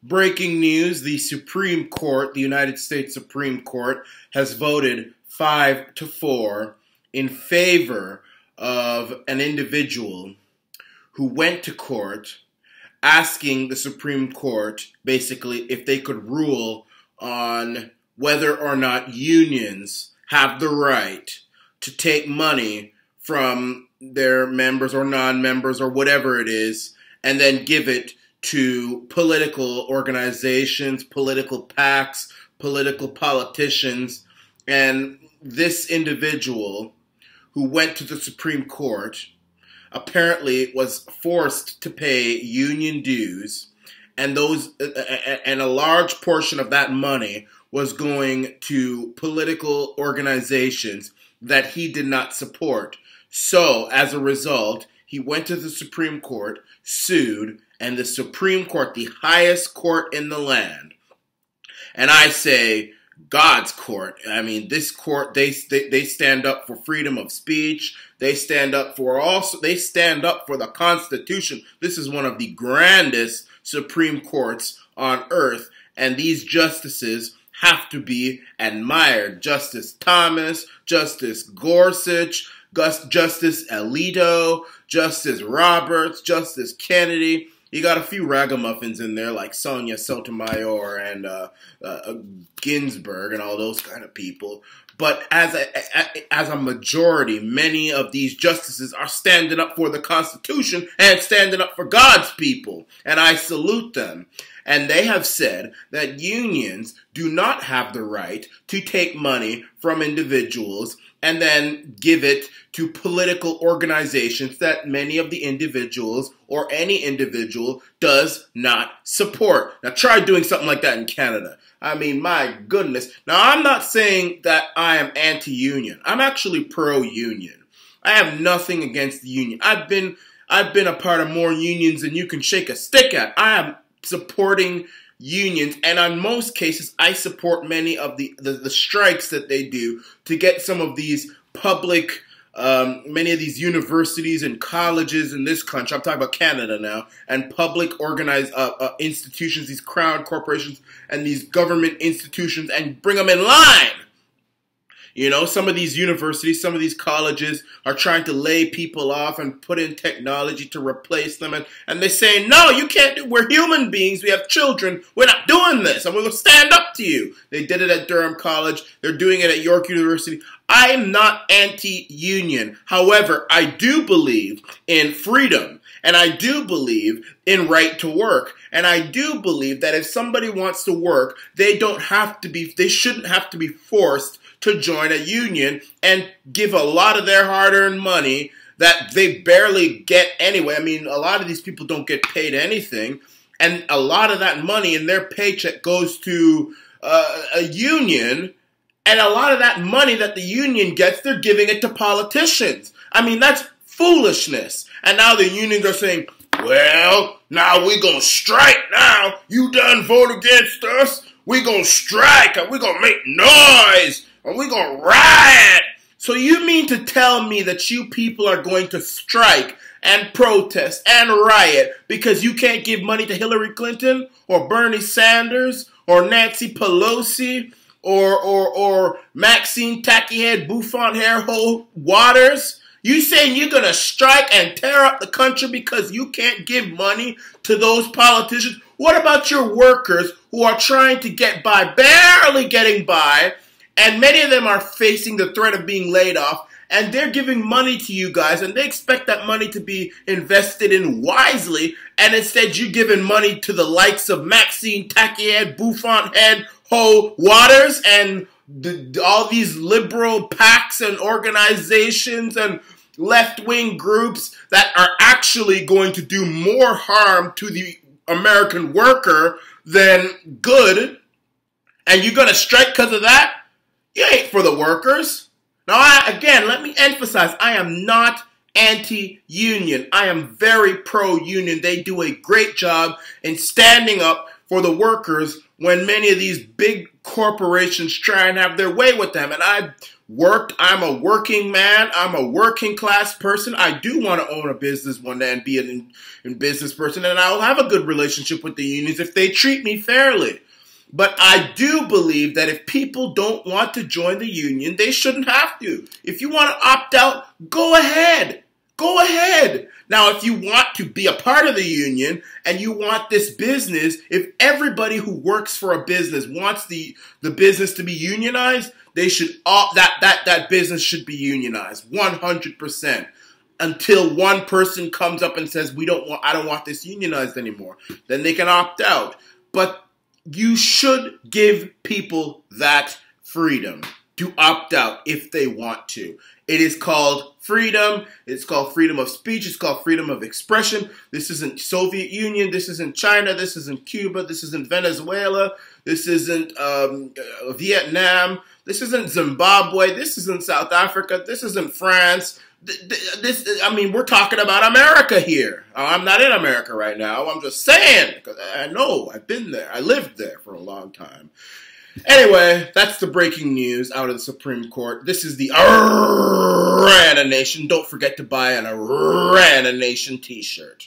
Breaking news, the Supreme Court, the United States Supreme Court, has voted 5-4 in favor of an individual who went to court asking the Supreme Court basically if they could rule on whether or not unions have the right to take money from their members or non-members or whatever it is and then give it to political organizations, political PACs, political politicians. And this individual who went to the Supreme Court apparently was forced to pay union dues, and a large portion of that money was going to political organizations that he did not support. So, as a result, he went to the Supreme Court, sued, and the Supreme Court, the highest court in the land, and I say God's court. I mean, this court, they stand up for freedom of speech. They stand up for the Constitution. This is one of the grandest Supreme Courts on earth, and these justices have to be admired. Justice Thomas, Justice Gorsuch, Justice Alito, Justice Roberts, Justice Kennedy. You got a few ragamuffins in there like Sonia Sotomayor and Ginsburg and all those kind of people. But as a majority, many of these justices are standing up for the Constitution and standing up for God's people. And I salute them. And they have said that unions do not have the right to take money from individuals and then give it to political organizations that many of the individuals or any individual does not support. Now try doing something like that in Canada. I mean, my goodness. Now I'm not saying that I am anti-union. I'm actually pro-union. I have nothing against the union. I've been a part of more unions than you can shake a stick at. I am supporting unions, and on most cases, I support many of the strikes that they do to get some of these public, many of these universities and colleges in this country, I'm talking about Canada now, and public organized institutions, these crown corporations and these government institutions, and bring them in line. You know, some of these universities, some of these colleges are trying to lay people off and put in technology to replace them. And they say, no, you can't do, we're human beings, we have children, we're not doing this, and we're going to stand up to you. They did it at Durham College, they're doing it at York University. I am not anti-union. However, I do believe in freedom, and I do believe in right to work. And I do believe that if somebody wants to work, they shouldn't have to be forced to join a union and give a lot of their hard-earned money that they barely get anyway. I mean, a lot of these people don't get paid anything, and a lot of that money in their paycheck goes to a union, and a lot of that money that the union gets, they're giving it to politicians. I mean, that's foolishness. And now the unions are saying, well, now we're going to strike now. You done vote against us. We're going to strike, and we're going to make noise, and we're going to riot. So you mean to tell me that you people are going to strike and protest and riot because you can't give money to Hillary Clinton or Bernie Sanders or Nancy Pelosi or Maxine Tackyhead Bouffant Hairhole Waters? You saying you're going to strike and tear up the country because you can't give money to those politicians? What about your workers who are trying to get by, barely getting by, and many of them are facing the threat of being laid off, and they're giving money to you guys, and they expect that money to be invested in wisely, and instead you're giving money to the likes of Maxine Tackyhead Bouffant Head Ho Waters and all these liberal PACs and organizations and left-wing groups that are actually going to do more harm to the American worker than good, and you're going to strike because of that? You ain't for the workers. Now, again, let me emphasize, I am not anti-union. I am very pro-union. They do a great job in standing up for the workers when many of these big corporations try and have their way with them. And I worked. I'm a working man. I'm a working class person. I do want to own a business one day and be an business person, and I will have a good relationship with the unions if they treat me fairly. But I do believe that if people don't want to join the union, they shouldn't have to. If you want to opt out, go ahead. Go ahead. Now, if you want to be a part of the union and you want this business, if everybody who works for a business wants the business to be unionized, they should that business should be unionized 100%. Until one person comes up and says, I don't want this unionized anymore. Then they can opt out. But you should give people that freedom to opt out if they want to. It is called freedom. It's called freedom of speech. It's called freedom of expression. This isn't Soviet Union. This isn't China. This isn't Cuba. This isn't Venezuela. This isn't Vietnam. This isn't Zimbabwe. This isn't South Africa. This isn't France. We're talking about America here. I'm not in America right now. I'm just saying, because I know, I've been there. I lived there for a long time. Anyway, that's the breaking news out of the Supreme Court. This is the Arana Nation. Don't forget to buy an Arana Nation t-shirt.